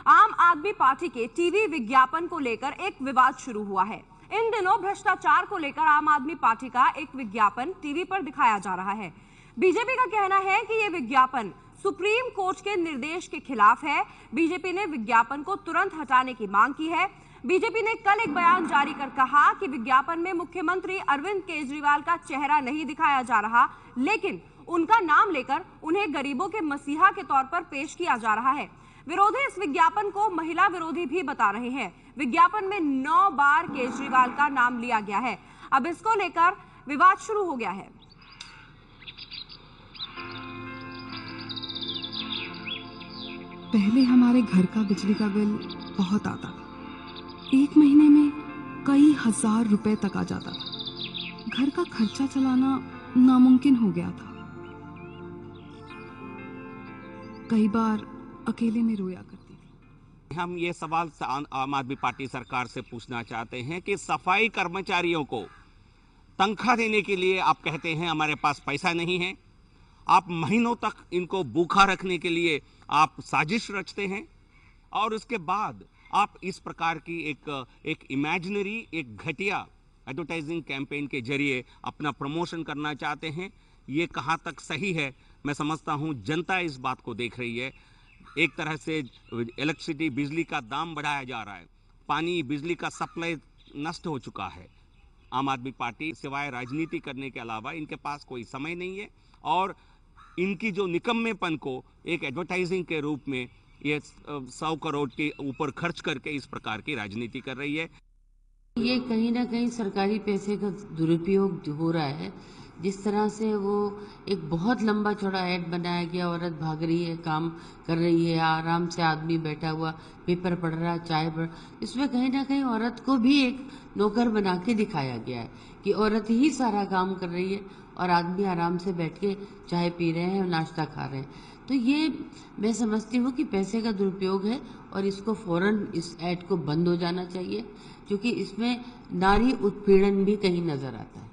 आम आदमी पार्टी के टीवी विज्ञापन को लेकर एक विवाद शुरू हुआ है। इन दिनों भ्रष्टाचार को लेकर आम आदमी पार्टी का एक विज्ञापन टीवी पर दिखाया जा रहा है। बीजेपी का कहना है कि ये विज्ञापन सुप्रीम कोर्ट के निर्देश के खिलाफ है। बीजेपी ने विज्ञापन को तुरंत हटाने की मांग की है। बीजेपी ने कल एक बयान जारी कर कहा कि विज्ञापन में मुख्यमंत्री अरविंद केजरीवाल का चेहरा नहीं दिखाया जा रहा, लेकिन उनका नाम लेकर उन्हें गरीबों के मसीहा के तौर पर पेश किया जा रहा है। विरोधी इस विज्ञापन को महिला विरोधी भी बता रहे हैं। विज्ञापन में 9 बार केजरीवाल का नाम लिया गया है। अब इसको लेकर विवाद शुरू हो गया है। पहले हमारे घर का बिजली का बिल बहुत आता था। एक महीने में कई हजार रुपए तक आ जाता था। घर का खर्चा चलाना नामुमकिन हो गया था। कई बार अकेले में रोया करती थी। हम ये सवाल आम आदमी पार्टी सरकार से पूछना चाहते हैं कि सफाई कर्मचारियों को तनख्वाह देने के लिए आप कहते हैं हमारे पास पैसा नहीं है। आप महीनों तक इनको भूखा रखने के लिए आप साजिश रचते हैं और उसके बाद आप इस प्रकार की एक इमेजिनरी, एक घटिया एडवर्टाइजिंग कैंपेन के जरिए अपना प्रमोशन करना चाहते हैं। ये कहाँ तक सही है मैं समझता हूँ जनता इस बात को देख रही है। एक तरह से इलेक्ट्रिसिटी, बिजली का दाम बढ़ाया जा रहा है, पानी, बिजली का सप्लाई नष्ट हो चुका है। आम आदमी पार्टी सिवाय राजनीति करने के अलावा इनके पास कोई समय नहीं है और इनकी जो निकम्मेपन को एक एडवर्टाइजिंग के रूप में ये 100 करोड़ के ऊपर खर्च करके इस प्रकार की राजनीति कर रही है। ये कहीं ना कहीं सरकारी पैसे का दुरुपयोग हो रहा है। जिस तरह से वो एक बहुत लंबा चौड़ा ऐड बनाया गया, औरत भाग रही है, काम कर रही है, आराम से आदमी बैठा हुआ पेपर पढ़ रहा है, चाय पढ़, इसमें कहीं ना कहीं औरत को भी एक नौकर बना के दिखाया गया है कि औरत ही सारा काम कर रही है और आदमी आराम से बैठ के चाय पी रहे हैं, नाश्ता खा रहे हैं। तो ये मैं समझती हूँ कि पैसे का दुरुपयोग है और इसको फौरन इस ऐड को बंद हो जाना चाहिए, क्योंकि इसमें नारी उत्पीड़न भी कहीं नजर आता है।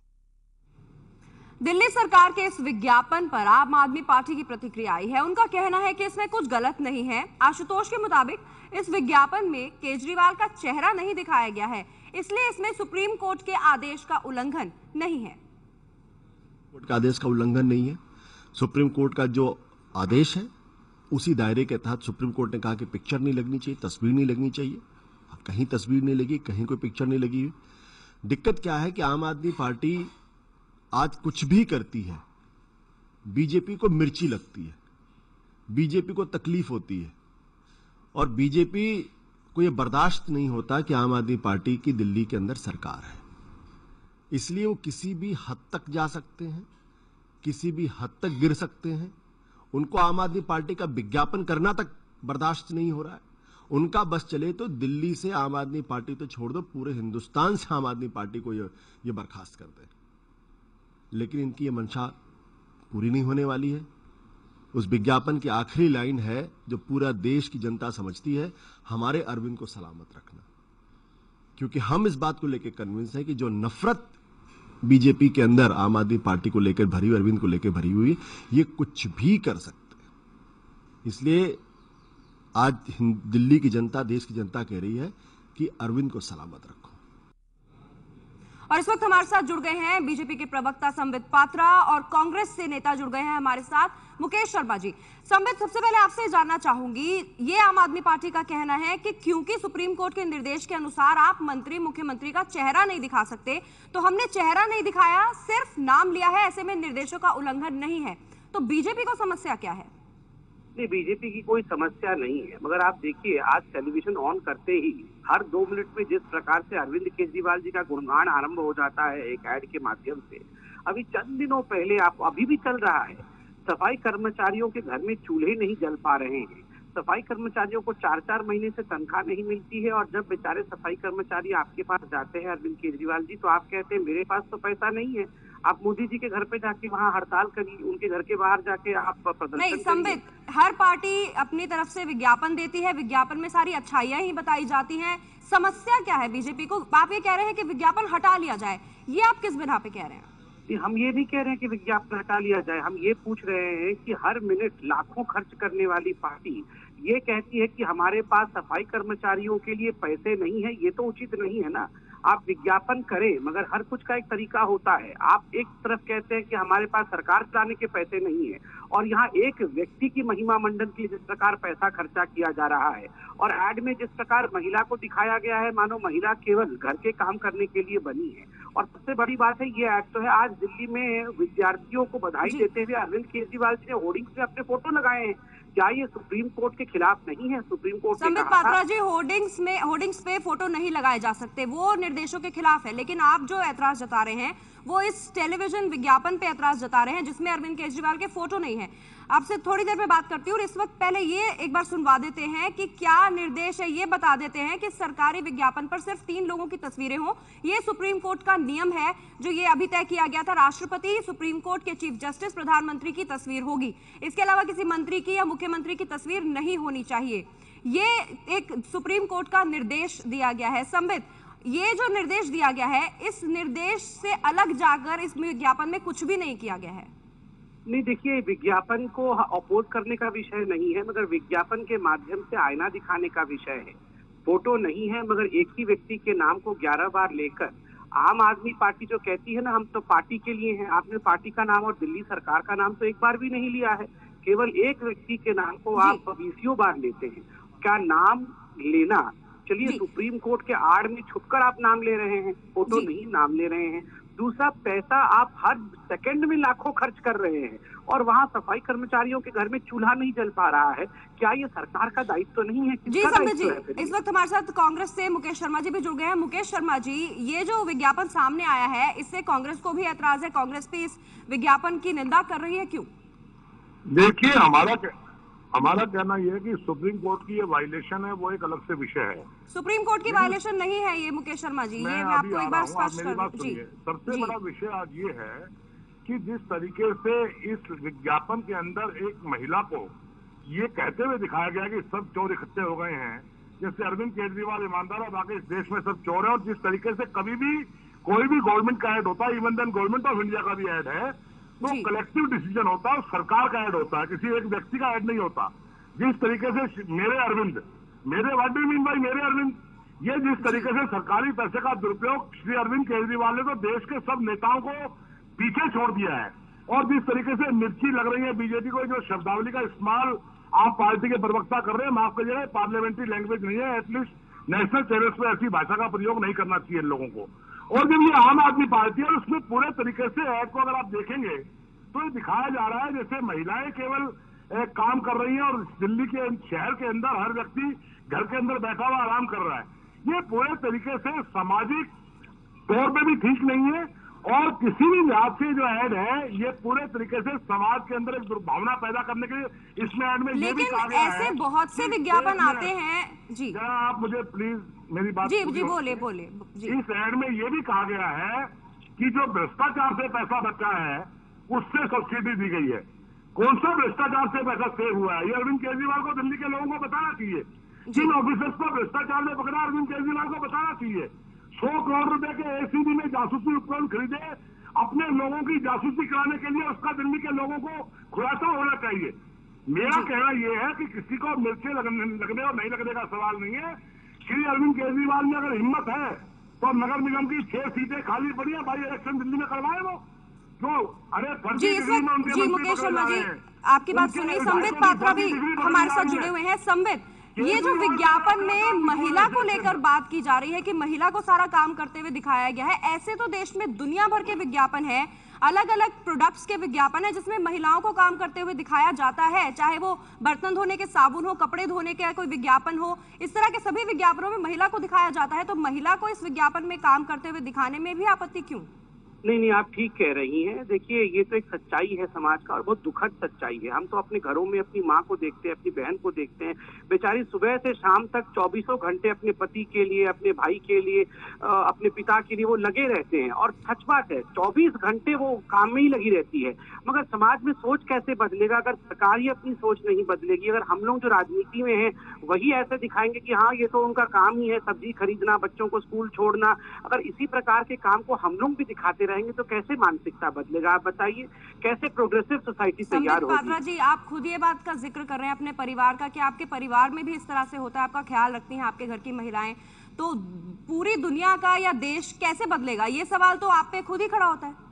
दिल्ली सरकार के इस विज्ञापन पर आम आदमी पार्टी की प्रतिक्रिया आई है। उनका कहना है कि इसमें कुछ गलत नहीं है। आशुतोष के मुताबिक इस विज्ञापन में केजरीवाल का चेहरा नहीं दिखाया गया है, इसलिए इसमें सुप्रीम कोर्ट के आदेश का उल्लंघन नहीं है। कोर्ट का आदेश का उल्लंघन नहीं है। सुप्रीम कोर्ट का जो आदेश है उसी दायरे के तहत सुप्रीम कोर्ट ने कहा कि पिक्चर नहीं लगनी चाहिए, तस्वीर नहीं लगनी चाहिए। कहीं तस्वीर नहीं लगी, कहीं कोई पिक्चर नहीं लगी हुई। दिक्कत क्या है कि आम आदमी पार्टी आज कुछ भी करती है, बीजेपी को मिर्ची लगती है, बीजेपी को तकलीफ होती है और बीजेपी को यह बर्दाश्त नहीं होता कि आम आदमी पार्टी की दिल्ली के अंदर सरकार है। इसलिए वो किसी भी हद तक जा सकते हैं, किसी भी हद तक गिर सकते हैं। उनको आम आदमी पार्टी का विज्ञापन करना तक बर्दाश्त नहीं हो रहा है। उनका बस चले तो दिल्ली से आम आदमी पार्टी तो छोड़ दो, पूरे हिंदुस्तान से आम आदमी पार्टी को ये बर्खास्त कर दे। लेकिन इनकी ये मंशा पूरी नहीं होने वाली है। उस विज्ञापन की आखिरी लाइन है जो पूरा देश की जनता समझती है, हमारे अरविंद को सलामत रखना। क्योंकि हम इस बात को लेकर कन्विंस है कि जो नफरत बीजेपी के अंदर आम आदमी पार्टी को लेकर भरी हुई, अरविंद को लेकर भरी हुई, ये कुछ भी कर सकते हैं। इसलिए आज दिल्ली की जनता, देश की जनता कह रही है कि अरविंद को सलामत रखो। और इस वक्त हमारे साथ जुड़ गए हैं बीजेपी के प्रवक्ता संबित पात्रा और कांग्रेस से नेता जुड़ गए हैं हमारे साथ, मुकेश शर्मा जी। संबित, सबसे पहले आपसे जानना चाहूंगी, ये आम आदमी पार्टी का कहना है कि क्योंकि सुप्रीम कोर्ट के निर्देश के अनुसार आप मंत्री, मुख्यमंत्री का चेहरा नहीं दिखा सकते, तो हमने चेहरा नहीं दिखाया, सिर्फ नाम लिया है, ऐसे में निर्देशों का उल्लंघन नहीं है। तो बीजेपी को समस्या क्या है? नहीं, बीजेपी की कोई समस्या नहीं है, मगर आप देखिए आज टेलीविजन ऑन करते ही हर 2 मिनट में जिस प्रकार से अरविंद केजरीवाल जी का गुणगान आरंभ हो जाता है एक ऐड के माध्यम से। अभी चंद दिनों पहले आप अभी भी चल रहा है, सफाई कर्मचारियों के घर में चूल्हे नहीं जल पा रहे हैं, सफाई कर्मचारियों को 4-4 महीने से तनख्वाह नहीं मिलती है और जब बेचारे सफाई कर्मचारी आपके पास जाते हैं अरविंद केजरीवाल जी, तो आप कहते हैं मेरे पास तो पैसा नहीं है। आप मोदी जी के घर पे जाके वहाँ हड़ताल करिए, उनके घर के बाहर जाके आप प्रदर्शन नहीं संबित, हर पार्टी अपनी तरफ से विज्ञापन देती है, विज्ञापन में सारी अच्छाइयां ही बताई जाती हैं। समस्या क्या है बीजेपी को? आप ये कह रहे हैं कि विज्ञापन हटा लिया जाए, ये आप किस बिना पे कह रहे हैं? हम ये नहीं कह रहे हैं कि विज्ञापन हटा लिया जाए, हम ये पूछ रहे हैं कि हर मिनट लाखों खर्च करने वाली पार्टी ये कहती है कि हमारे पास सफाई कर्मचारियों के लिए पैसे नहीं है, ये तो उचित नहीं है ना। आप विज्ञापन करें, मगर हर कुछ का एक तरीका होता है। आप एक तरफ कहते हैं कि हमारे पास सरकार चलाने के पैसे नहीं है, और यहाँ एक व्यक्ति की महिमा मंडन के लिए जिस प्रकार पैसा खर्चा किया जा रहा है, और एड में जिस प्रकार महिला को दिखाया गया है मानो महिला केवल घर के काम करने के लिए बनी है। और सबसे बड़ी बात है, ये एड तो है, आज दिल्ली में विद्यार्थियों को बधाई देते हुए अरविंद केजरीवाल जी ने होर्डिंग्स में अपने फोटो लगाए हैं। क्या ये सुप्रीम कोर्ट के खिलाफ नहीं है? सुप्रीम कोर्ट ने संबित कहा पात्रा था जी, होर्डिंग्स पे फोटो नहीं लगाए जा सकते, वो निर्देशों के खिलाफ है। लेकिन आप जो ऐतराज जता रहे हैं वो इस टेलीविजन विज्ञापन पे ऐतराज जता रहे हैं जिसमें अरविंद केजरीवाल के फोटो नहीं है। आपसे थोड़ी देर में बात करती हूँ और इस वक्त पहले ये एक बार सुनवा देते हैं कि क्या निर्देश है। ये बता देते हैं कि सरकारी विज्ञापन पर सिर्फ 3 लोगों की तस्वीरें हों, ये सुप्रीम कोर्ट का नियम है जो ये अभी तय किया गया था। राष्ट्रपति, सुप्रीम कोर्ट के चीफ जस्टिस, प्रधानमंत्री की तस्वीर होगी, इसके अलावा किसी मंत्री की या मुख्यमंत्री की तस्वीर नहीं होनी चाहिए। ये एक सुप्रीम कोर्ट का निर्देश दिया गया है। संबित, ये जो निर्देश दिया गया है, इस निर्देश से अलग जाकर इस विज्ञापन में कुछ भी नहीं किया गया है। नहीं, देखिए, विज्ञापन को अपोज करने का विषय नहीं है, मगर विज्ञापन के माध्यम से आईना दिखाने का विषय है। फोटो नहीं है, मगर एक ही व्यक्ति के नाम को 11 बार लेकर आम आदमी पार्टी जो कहती है ना हम तो पार्टी के लिए हैं, आपने पार्टी का नाम और दिल्ली सरकार का नाम तो एक बार भी नहीं लिया है। केवल एक व्यक्ति के नाम को आप 20 बार लेते हैं। क्या नाम लेना, चलिए सुप्रीम कोर्ट के आड़ में छुपकर आप नाम ले रहे हैं, फोटो नहीं नाम ले रहे हैं। दूसरा, पैसा आप हर सेकंड में लाखों खर्च कर रहे हैं और वहाँ सफाई कर्मचारियों के घर में चूल्हा नहीं जल पा रहा है। क्या ये सरकार का दायित्व तो नहीं है? जी संबित जी, इस वक्त हमारे साथ कांग्रेस से मुकेश शर्मा जी भी जुड़ गए हैं। मुकेश शर्मा जी, ये जो विज्ञापन सामने आया है इससे कांग्रेस को भी ऐतराज है, कांग्रेस भी इस विज्ञापन की निंदा कर रही है, क्यों? देखिए, हमारा कहना यह है कि सुप्रीम कोर्ट की ये वायलेशन है, वो एक अलग से विषय है। सुप्रीम कोर्ट की वायलेशन नहीं है ये मुकेश शर्मा जी, ये मैं आपको एक बार स्पष्ट कर दूं। जी, सबसे बड़ा विषय आज ये है कि जिस तरीके से इस विज्ञापन के अंदर एक महिला को ये कहते हुए दिखाया गया कि सब चोर इकट्ठे हो गए हैं, जैसे अरविंद केजरीवाल ईमानदार है, बाकी इस देश में सब चोर है। और जिस तरीके से कभी भी कोई भी गवर्नमेंट का ऐड होता है, even then government of India का भी ऐड है, तो कलेक्टिव डिसीजन होता है, सरकार का ऐड होता है, किसी एक व्यक्ति का ऐड नहीं होता। जिस तरीके से मेरे अरविंद, मेरे what do you mean by मेरे अरविंद, ये जिस तरीके से सरकारी पैसे का दुरुपयोग श्री अरविंद केजरीवाल ने तो देश के सब नेताओं को पीछे छोड़ दिया है। और जिस तरीके से मिर्ची लग रही है बीजेपी को, जो शब्दावली का इस्तेमाल आप पार्टी के प्रवक्ता कर रहे हैं, माफ करिएगा, पार्लियामेंट्री लैंग्वेज नहीं है, एटलीस्ट नेशनल चैनल्स पे ऐसी भाषा का प्रयोग नहीं करना चाहिए इन लोगों को। और जब ये आम आदमी पार्टी है, उसमें पूरे तरीके से ऐड को अगर आप देखेंगे तो ये दिखाया जा रहा है जैसे महिलाएं केवल काम कर रही हैं और दिल्ली के शहर के अंदर हर व्यक्ति घर के अंदर बैठा हुआ आराम कर रहा है। ये पूरे तरीके से सामाजिक तौर पे भी ठीक नहीं है, और किसी भी लिहाज से जो ऐड है ये पूरे तरीके से समाज के अंदर एक दुर्भावना पैदा करने के लिए इसमें ऐड में ये भी कहा गया है। ऐसे बहुत से विज्ञापन आते हैं। जी, क्या आप मुझे प्लीज मेरी बात जी बोले जी। इस ऐड में ये भी कहा गया है कि जो भ्रष्टाचार से पैसा बचा है उससे सब्सिडी दी गई है। कौन सा भ्रष्टाचार से पैसा सेव हुआ है, ये अरविंद केजरीवाल को दिल्ली के लोगों को बताना चाहिए। जिन ऑफिसर्स को भ्रष्टाचार में पकड़ा, अरविंद केजरीवाल को बताना चाहिए। 100 करोड़ रुपए के एसीबी में जासूसी उपकरण खरीदे अपने लोगों की जासूसी कराने के लिए, उसका दिल्ली के लोगों को खुलासा होना चाहिए। मेरा कहना यह है कि किसी को मिर्चें लगने और नहीं लगने का सवाल नहीं है। श्री अरविंद केजरीवाल में अगर हिम्मत है तो नगर निगम की 6 सीटें खाली पड़ी है, बाई इलेक्शन दिल्ली में करवाए वो। तो अरे जी मुकेश शर्मा जी, आपकी बात सुनिए। संबित पात्रा भी हमारे साथ जुड़े हुए हैं। संबित, ये जो विज्ञापन में महिला को लेकर बात की जा रही है कि महिला को सारा काम करते हुए दिखाया गया है, ऐसे तो देश में दुनिया भर के विज्ञापन है, अलग अलग प्रोडक्ट्स के विज्ञापन है जिसमें महिलाओं को काम करते हुए दिखाया जाता है, चाहे वो बर्तन धोने के साबुन हो, कपड़े धोने के कोई विज्ञापन हो, इस तरह के सभी विज्ञापनों में महिला को दिखाया जाता है। तो महिला को इस विज्ञापन में काम करते हुए दिखाने में भी आपत्ति क्यों? नहीं, आप ठीक कह रही हैं। देखिए, ये तो एक सच्चाई है समाज का और बहुत दुखद सच्चाई है। हम तो अपने घरों में अपनी माँ को देखते हैं, अपनी बहन को देखते हैं, बेचारी सुबह से शाम तक 24 घंटे अपने पति के लिए, अपने भाई के लिए, अपने पिता के लिए वो लगे रहते हैं। और सच बात है, 24 घंटे वो काम में ही लगी रहती है। मगर समाज में सोच कैसे बदलेगा अगर सरकार ही अपनी सोच नहीं बदलेगी? अगर हम लोग जो राजनीति में हैं वही ऐसे दिखाएंगे कि हाँ ये तो उनका काम ही है, सब्जी खरीदना, बच्चों को स्कूल छोड़ना, अगर इसी प्रकार के काम को हम लोग भी दिखाते रहे रहेंगे तो कैसे मानसिकता बदलेगा? आप बताइए, कैसे प्रोग्रेसिव सोसाइटी तैयार संबित पात्रा होगी? जी, आप खुद ये बात का जिक्र कर रहे हैं अपने परिवार का कि आपके परिवार में भी इस तरह से होता है, आपका ख्याल रखती हैं आपके घर की महिलाएं, तो पूरी दुनिया का या देश कैसे बदलेगा? ये सवाल तो आप पे खुद ही खड़ा होता है।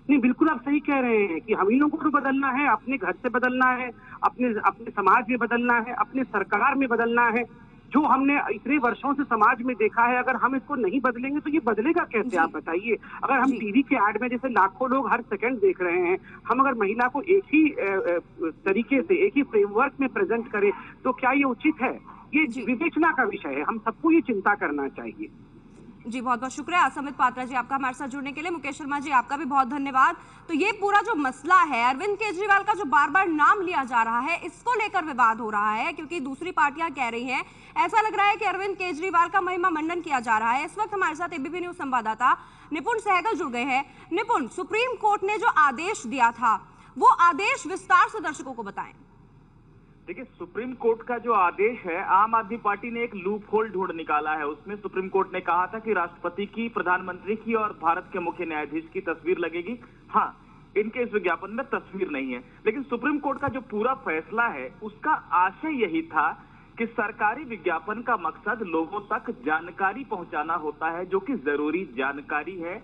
नहीं, बिल्कुल आप सही कह रहे हैं कि हम ही लोगों को तो बदलना है, अपने घर से बदलना है, अपने अपने समाज में बदलना है, अपने सरकार में बदलना है। जो हमने इतने वर्षों से समाज में देखा है, अगर हम इसको नहीं बदलेंगे तो ये बदलेगा कैसे? आप बताइए। अगर हम टीवी के ऐड में जैसे लाखों लोग हर सेकंड देख रहे हैं, हम अगर महिला को एक ही तरीके से, एक ही फ्रेमवर्क में प्रेजेंट करें तो क्या ये उचित है? ये विवेचना का विषय है, हम सबको ये चिंता करना चाहिए। जी, बहुत बहुत शुक्रिया संबित पात्रा जी आपका हमारे साथ जुड़ने के लिए। मुकेश शर्मा जी, आपका भी बहुत धन्यवाद। तो ये पूरा जो मसला है, अरविंद केजरीवाल का जो बार बार नाम लिया जा रहा है, इसको लेकर विवाद हो रहा है, क्योंकि दूसरी पार्टियां कह रही हैं, ऐसा लग रहा है कि अरविंद केजरीवाल का महिमा मंडन किया जा रहा है। इस वक्त हमारे साथ एबीपी न्यूज संवाददाता निपुण सहगल जुड़ गए हैं। निपुण, सुप्रीम कोर्ट ने जो आदेश दिया था, वो आदेश विस्तार से दर्शकों को बताएं। देखिए, सुप्रीम कोर्ट का जो आदेश है, आम आदमी पार्टी ने एक लूप होल ढूंढ निकाला है। उसमें सुप्रीम कोर्ट ने कहा था कि राष्ट्रपति की, प्रधानमंत्री की और भारत के मुख्य न्यायाधीश की तस्वीर लगेगी। हाँ, इनके इस विज्ञापन में तस्वीर नहीं है, लेकिन सुप्रीम कोर्ट का जो पूरा फैसला है उसका आशय यही था कि सरकारी विज्ञापन का मकसद लोगों तक जानकारी पहुंचाना होता है, जो कि जरूरी जानकारी है।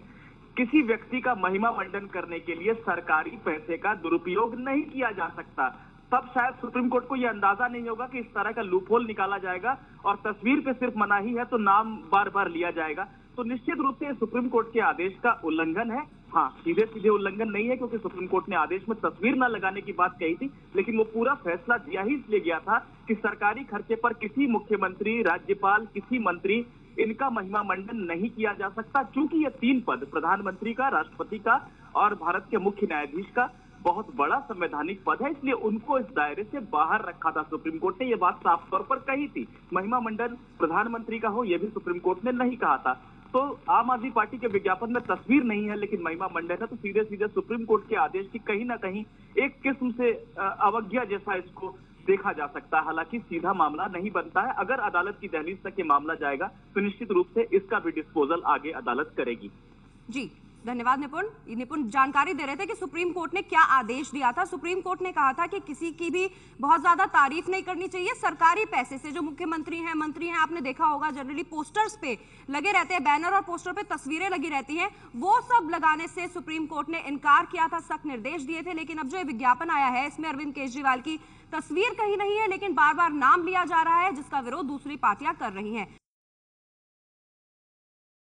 किसी व्यक्ति का महिमा मंडन करने के लिए सरकारी पैसे का दुरुपयोग नहीं किया जा सकता। तब शायद सुप्रीम कोर्ट को यह अंदाजा नहीं होगा कि इस तरह का लूपहोल निकाला जाएगा और तस्वीर पे सिर्फ मनाही है तो नाम बार बार लिया जाएगा। तो निश्चित रूप से सुप्रीम कोर्ट के आदेश का उल्लंघन है। हाँ, सीधे सीधे उल्लंघन नहीं है, क्योंकि सुप्रीम कोर्ट ने आदेश में तस्वीर न लगाने की बात कही थी, लेकिन वो पूरा फैसला दिया ही इसलिए गया था कि सरकारी खर्चे पर किसी मुख्यमंत्री, राज्यपाल, किसी मंत्री, इनका महिमा मंडन नहीं किया जा सकता, क्योंकि ये तीन पद, प्रधानमंत्री का, राष्ट्रपति का और भारत के मुख्य न्यायाधीश का, बहुत बड़ा संवैधानिक पद है, इसलिए उनको इस दायरे से बाहर रखा था। सुप्रीम कोर्ट ने यह बात साफ तौर पर कही थी। महिमा मंडन प्रधानमंत्री का हो, यह भी सुप्रीम कोर्ट ने नहीं कहा था। तो आम आदमी पार्टी के विज्ञापन में तस्वीर नहीं है लेकिन महिमा मंडन है, तो सीधे सीधे सुप्रीम कोर्ट के आदेश की कहीं ना कहीं एक किस्म से अवज्ञा जैसा इसको देखा जा सकता है। हालांकि सीधा मामला नहीं बनता है। अगर अदालत की दहलीज तक ये मामला जाएगा तो निश्चित रूप से इसका भी डिस्पोजल आगे अदालत करेगी। जी, धन्यवाद निपुण जानकारी दे रहे थे कि सुप्रीम कोर्ट ने क्या आदेश दिया था। सुप्रीम कोर्ट ने कहा था कि किसी की भी बहुत ज्यादा तारीफ नहीं करनी चाहिए। सरकारी पैसे से जो मुख्यमंत्री हैं, मंत्री हैं, आपने देखा होगा जनरली पोस्टर्स पे लगे रहते हैं, बैनर और पोस्टर पे तस्वीरें लगी रहती हैं, वो सब लगाने से सुप्रीम कोर्ट ने इनकार किया था, सख्त निर्देश दिए थे। लेकिन अब जो ये विज्ञापन आया है, इसमें अरविंद केजरीवाल की तस्वीर कहीं नहीं है, लेकिन बार बार नाम लिया जा रहा है, जिसका विरोध दूसरी पार्टियां कर रही हैं।